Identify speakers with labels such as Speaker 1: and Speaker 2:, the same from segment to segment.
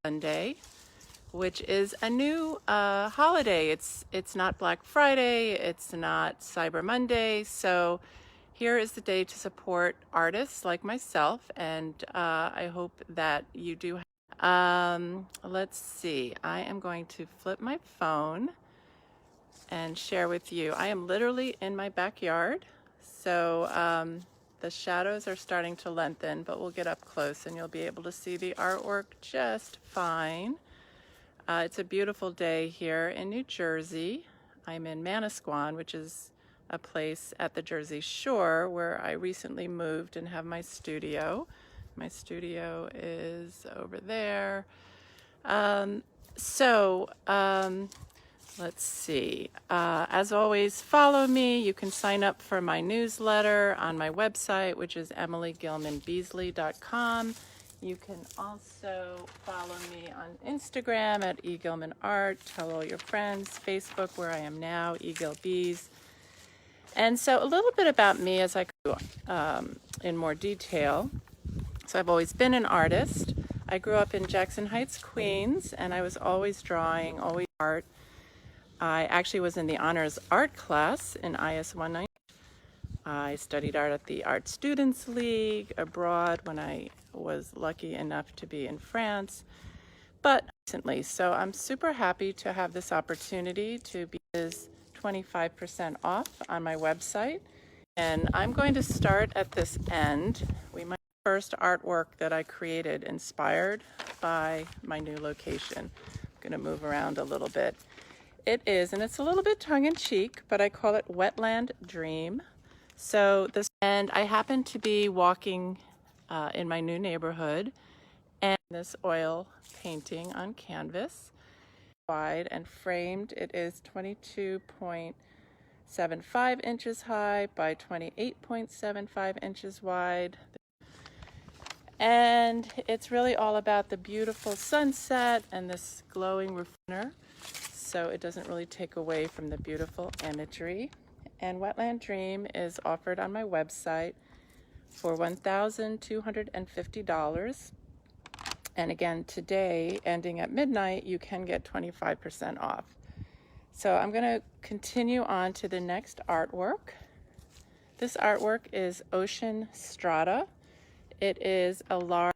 Speaker 1: Sunday, which is a new holiday. It's not Black Friday, it's not Cyber Monday, so here is the day to support artists like myself, and I hope that you do. Let's see, I am going to flip my phone and share with you. I am literally in my backyard, so the shadows are starting to lengthen, but we'll get up close and you'll be able to see the artwork just fine. It's a beautiful day here in New Jersey. I'm in Manasquan, which is a place at the Jersey Shore where I recently moved and have my studio. My studio is over there. Let's see. As always, follow me. You can sign up for my newsletter on my website, which is emilygilmanbeezley.com. You can also follow me on Instagram at egilmanart. Tell all your friends. Facebook, where I am now, egilbeez. And so a little bit about me as I go in more detail. So I've always been an artist. I grew up in Jackson Heights, Queens, and I was always drawing, always art. I actually was in the honors art class in IS 190. I studied art at the Art Students League abroad when I was lucky enough to be in France, but recently. So I'm super happy to have this opportunity to be 25% off on my website. And I'm going to start at this end. My first artwork that I created inspired by my new location. I'm going to move around a little bit. It is, and it's a little bit tongue-in-cheek, but I call it Wetland Dream. And I happen to be walking in my new neighborhood, and this oil painting on canvas, wide and framed. It is 22.75 inches high by 28.75 inches wide. And it's really all about the beautiful sunset and this glowing reflector, so it doesn't really take away from the beautiful imagery. And Wetland Dream is offered on my website for $1,250. And again, today, ending at midnight, you can get 25% off. So I'm going to continue on to the next artwork. This artwork is Ocean Strata. It is a large,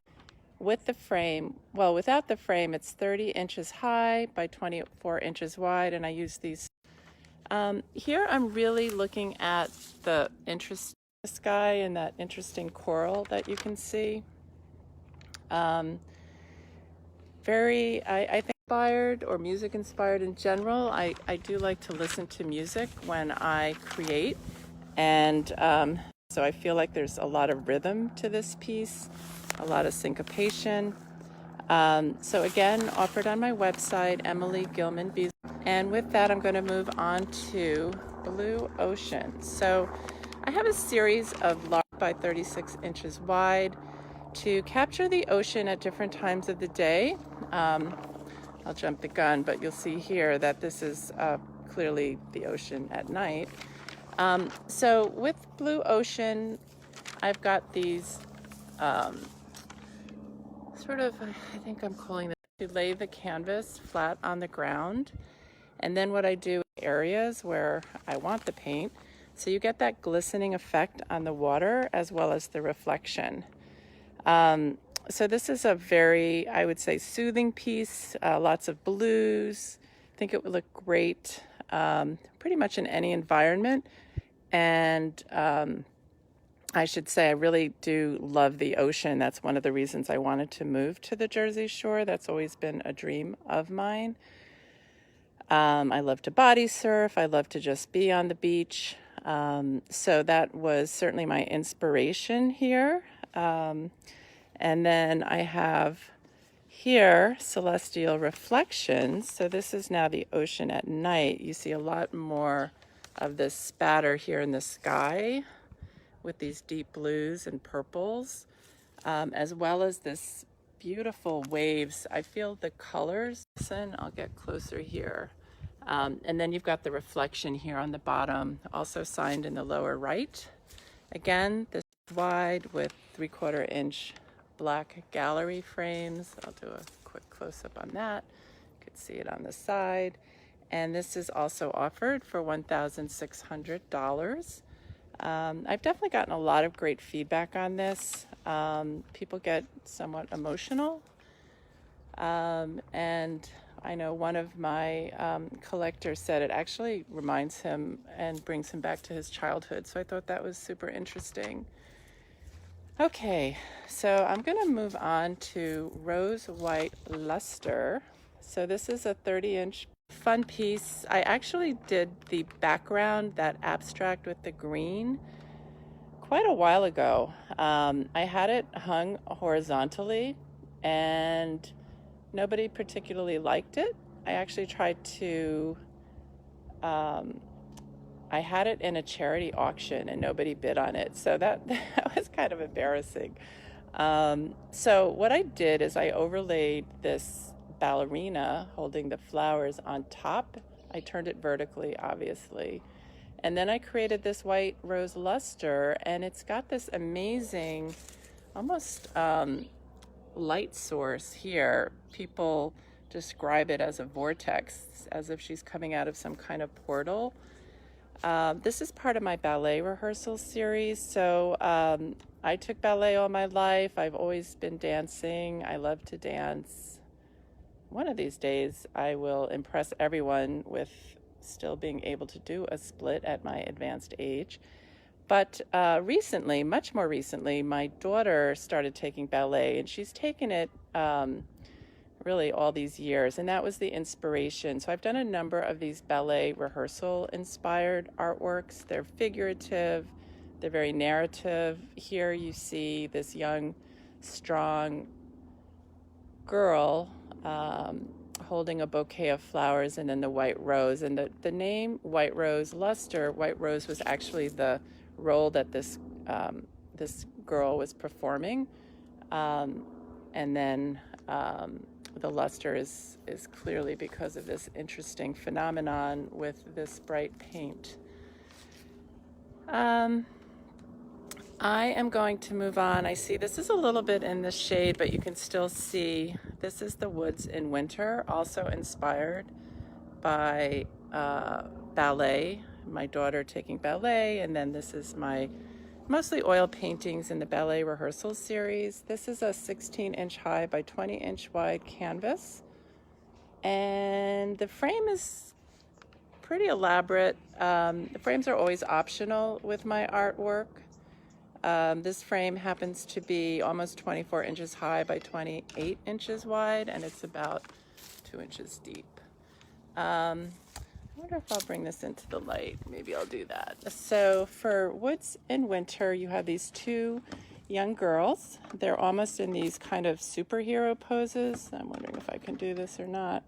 Speaker 1: with the frame, well, without the frame, it's 30 inches high by 24 inches wide, and I use these. Here I'm really looking at the interesting sky and that interesting coral that you can see. I think inspired, or music inspired in general. I do like to listen to music when I create, and so I feel like there's a lot of rhythm to this piece, a lot of syncopation. So again, offered on my website, Emily Gilman Beezley. And with that, I'm going to move on to Blue Ocean. So I have a series of large by 36 inches wide to capture the ocean at different times of the day. I'll jump the gun, but you'll see here that this is clearly the ocean at night. So with Blue Ocean, I've got these sort of, I think I'm calling it, to lay the canvas flat on the ground. And then what I do in areas where I want the paint, so you get that glistening effect on the water as well as the reflection. So this is a very, I would say, soothing piece, lots of blues. I think it would look great pretty much in any environment. And I should say I really do love the ocean. That's one of the reasons I wanted to move to the Jersey Shore. That's always been a dream of mine. I love to body surf. I love to just be on the beach. So that was certainly my inspiration here. And then I have here Celestial Reflections. So this is now the ocean at night. You see a lot more of this spatter here in the sky with these deep blues and purples, as well as this beautiful waves. I feel the colors. Listen, I'll get closer here. And then you've got the reflection here on the bottom, also signed in the lower right. Again, this is wide with 3/4 inch black gallery frames. I'll do a quick close-up on that. You can see it on the side. And this is also offered for $1,600. I've definitely gotten a lot of great feedback on this. People get somewhat emotional. And I know one of my collectors said it actually reminds him and brings him back to his childhood. So I thought that was super interesting. Okay, so I'm going to move on to Rose White Luster. So this is a 30-inch fun piece. I actually did the background, that abstract with the green, quite a while ago. I had it hung horizontally and nobody particularly liked it. I actually tried to, I had it in a charity auction and nobody bid on it. So that was kind of embarrassing. So what I did is I overlaid this ballerina holding the flowers on top. I turned it vertically, obviously. And then I created this white rose luster, and it's got this amazing, almost light source here. People describe it as a vortex, as if she's coming out of some kind of portal. This is part of my ballet rehearsal series. So I took ballet all my life. I've always been dancing. I love to dance. One of these days, I will impress everyone with still being able to do a split at my advanced age. But recently, much more recently, my daughter started taking ballet, and she's taken it really all these years, and that was the inspiration. So I've done a number of these ballet rehearsal-inspired artworks. They're figurative, they're very narrative. Here you see this young, strong girl holding a bouquet of flowers and then the white rose. And the name White Rose Luster, White Rose was actually the role that this girl was performing. And then the luster is clearly because of this interesting phenomenon with this bright paint. I am going to move on. I see this is a little bit in the shade, but you can still see this is the woods in winter, also inspired by ballet, my daughter taking ballet, and then this is my mostly oil paintings in the ballet rehearsal series. This is a 16-inch high by 20-inch wide canvas, and the frame is pretty elaborate. The frames are always optional with my artwork. This frame happens to be almost 24 inches high by 28 inches wide, and it's about 2 inches deep. I wonder if I'll bring this into the light. Maybe I'll do that. So for Woods in Winter, you have these two young girls. They're almost in these kind of superhero poses. I'm wondering if I can do this or not.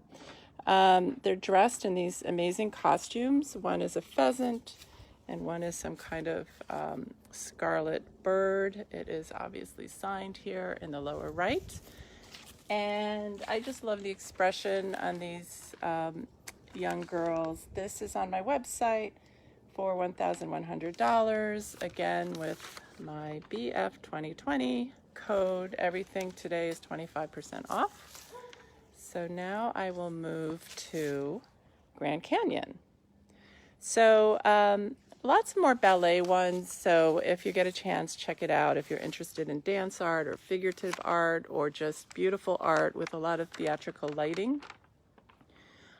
Speaker 1: They're dressed in these amazing costumes. One is a pheasant, and one is some kind of scarlet bird. It is obviously signed here in the lower right. And I just love the expression on these young girls. This is on my website for $1,100. Again, with my BF 2020 code, everything today is 25% off. So now I will move to Grand Canyon. So lots more ballet ones, so if you get a chance, check it out if you're interested in dance art or figurative art or just beautiful art with a lot of theatrical lighting.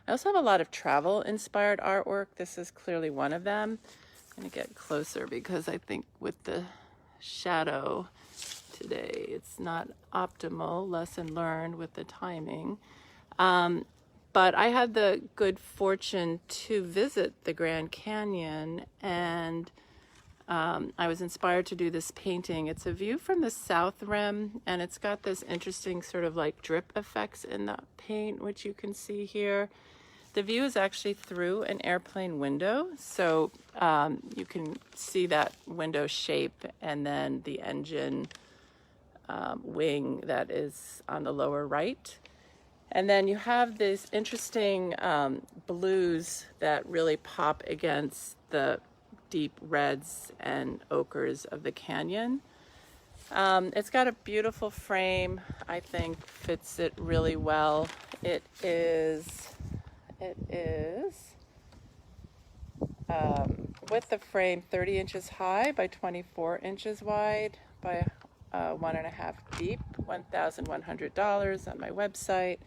Speaker 1: I also have a lot of travel-inspired artwork. This is clearly one of them. I'm going to get closer because I think with the shadow today, it's not optimal. Lesson learned with the timing. But I had the good fortune to visit the Grand Canyon, and I was inspired to do this painting. It's a view from the south rim, and it's got this interesting sort of like drip effects in the paint, which you can see here. The view is actually through an airplane window, so you can see that window shape and then the engine wing that is on the lower right. And then you have these interesting blues that really pop against the deep reds and ochres of the canyon. It's got a beautiful frame. I think fits it really well. It is with the frame 30 inches high by 24 inches wide by 1.5 deep, $1,100 on my website.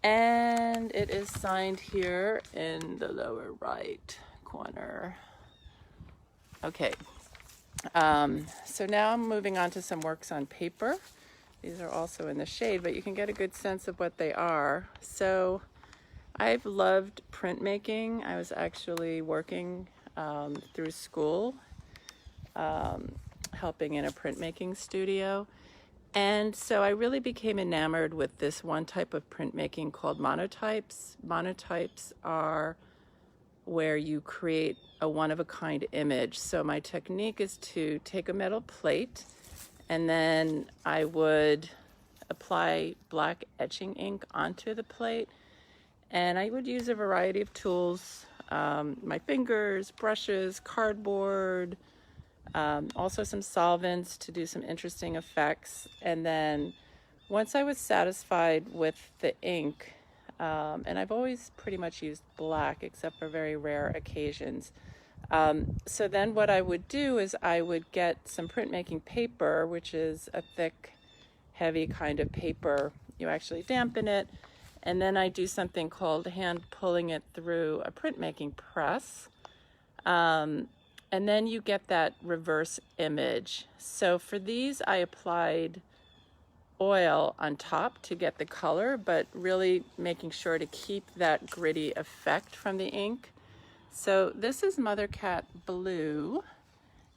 Speaker 1: And it is signed here in the lower right corner. Okay, so now I'm moving on to some works on paper. These are also in the shade, but you can get a good sense of what they are. So I've loved printmaking. I was actually working through school, helping in a printmaking studio. And so I really became enamored with this one type of printmaking called monotypes. Monotypes are where you create a one-of-a-kind image. So my technique is to take a metal plate, and then I would apply black etching ink onto the plate, and I would use a variety of tools, my fingers, brushes, cardboard, also some solvents to do some interesting effects. And then once I was satisfied with the ink, and I've always pretty much used black except for very rare occasions. So then what I would do is I would get some printmaking paper, which is a thick, heavy kind of paper. You actually dampen it, and then I do something called hand pulling it through a printmaking press. And then you get that reverse image. So for these, I applied oil on top to get the color, but really making sure to keep that gritty effect from the ink. So this is Mother Cat Blue,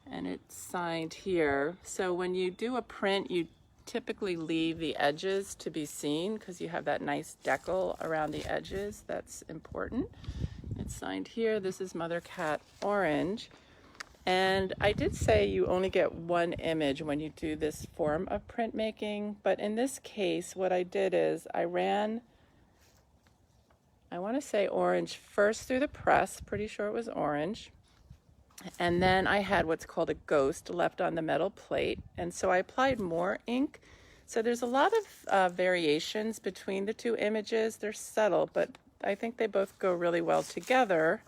Speaker 1: and it's signed here. So when you do a print, you typically leave the edges to be seen because you have that nice decal around the edges. That's important. It's signed here. This is Mother Cat Orange. And I did say you only get one image when you do this form of printmaking, but in this case, what I did is I ran, I want to say orange first through the press, pretty sure it was orange, and then I had what's called a ghost left on the metal plate, and so I applied more ink. So there's a lot of variations between the two images. They're subtle, but I think they both go really well together.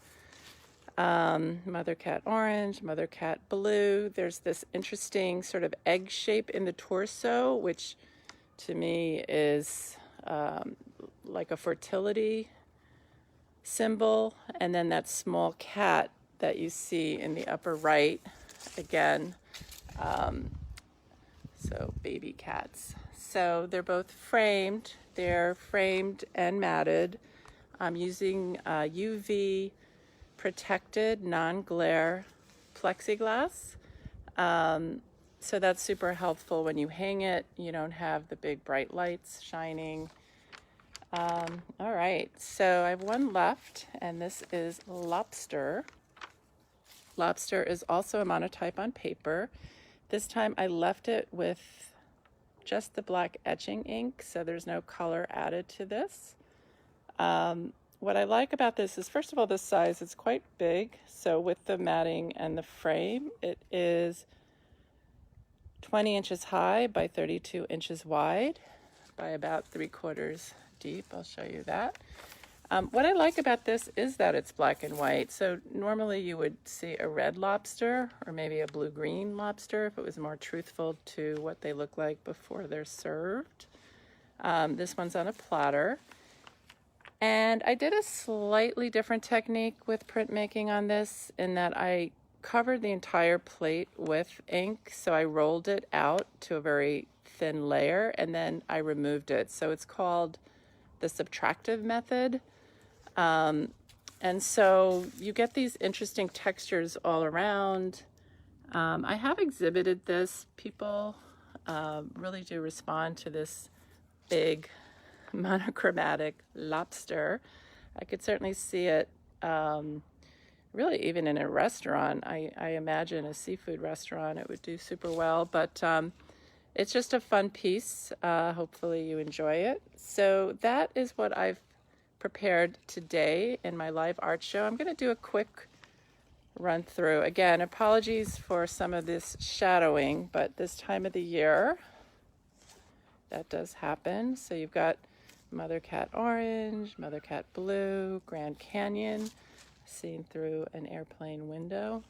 Speaker 1: Mother Cat Orange, Mother Cat Blue. There's this interesting sort of egg shape in the torso, which to me is like a fertility symbol. And then that small cat that you see in the upper right, again, so baby cats. So they're both framed. They're framed and matted. I'm using UV protected non-glare plexiglass. So that's super helpful when you hang it. You don't have the big bright lights shining. All right, so I have one left, and this is Lobster. Lobster is also a monotype on paper. This time I left it with just the black etching ink, so there's no color added to this. What I like about this is, first of all, the size is quite big. So with the matting and the frame, it is 20 inches high by 32 inches wide by about 3/4 deep. I'll show you that. What I like about this is that it's black and white. So normally you would see a red lobster or maybe a blue-green lobster if it was more truthful to what they look like before they're served. This one's on a platter. And I did a slightly different technique with printmaking on this in that I covered the entire plate with ink. So I rolled it out to a very thin layer and then I removed it. So it's called the subtractive method. And so you get these interesting textures all around. I have exhibited this. People really do respond to this big monochromatic lobster. I could certainly see it really even in a restaurant. I imagine a seafood restaurant it would do super well, but it's just a fun piece. Hopefully you enjoy it. So that is what I've prepared today in my live art show. I'm going to do a quick run through. Again, apologies for some of this shadowing, but this time of the year, that does happen. So you've got Mother Cat Orange, Mother Cat Blue, Grand Canyon, seen through an airplane window.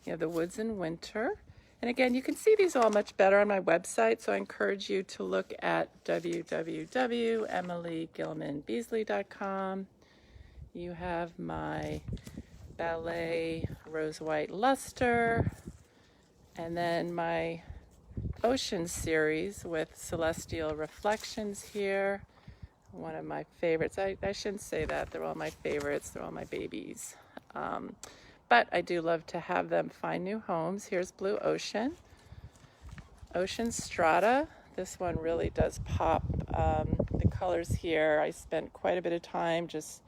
Speaker 1: You have the woods in winter. And again, you can see these all much better on my website, so I encourage you to look at www.emilygilmanbeezley.com. You have my ballet rose white luster, and then my ocean series with celestial reflections here. One of my favorites. I shouldn't say that. They're all my favorites. They're all my babies. But I do love to have them find new homes. Here's Blue Ocean. Ocean Strata. This one really does pop. The colors here, I spent quite a bit of time just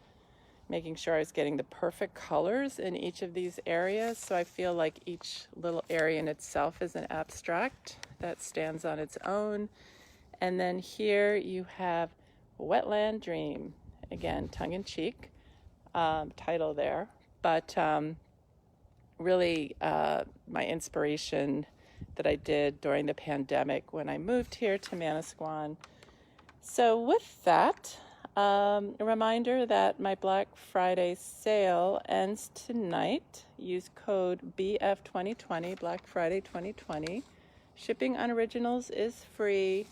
Speaker 1: making sure I was getting the perfect colors in each of these areas. So I feel like each little area in itself is an abstract that stands on its own. And then here you have Wetland Dream. Again, tongue-in-cheek title there. But really my inspiration that I did during the pandemic when I moved here to Manasquan. So with that, a reminder that my Black Friday sale ends tonight. Use code BF2020, Black Friday 2020. Shipping on originals is free.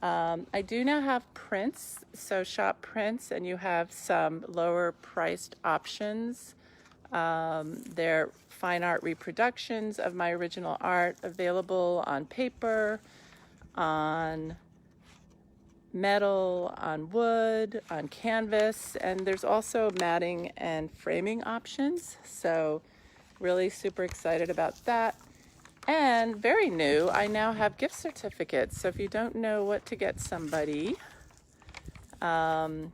Speaker 1: I do now have prints, so shop prints and you have some lower priced options. They're fine art reproductions of my original art available on paper, on metal, on wood, on canvas, and there's also matting and framing options. So really super excited about that. And very new, I now have gift certificates. So if you don't know what to get somebody, you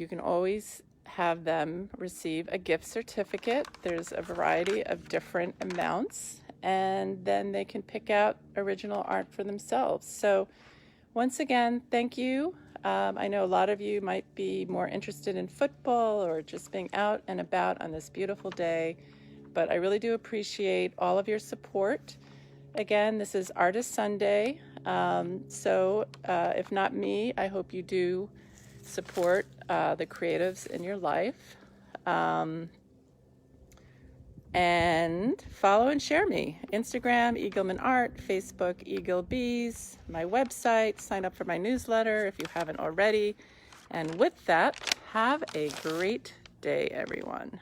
Speaker 1: can always have them receive a gift certificate. There's a variety of different amounts, and then they can pick out original art for themselves. So once again, thank you. I know a lot of you might be more interested in football or just being out and about on this beautiful day, but I really do appreciate all of your support. Again, this is Artist Sunday, so if not me, I hope you do support the creatives in your life. And follow and share me. Instagram, Gilman Art, Facebook, Eagle Bees, my website, sign up for my newsletter if you haven't already. And with that, have a great day, everyone.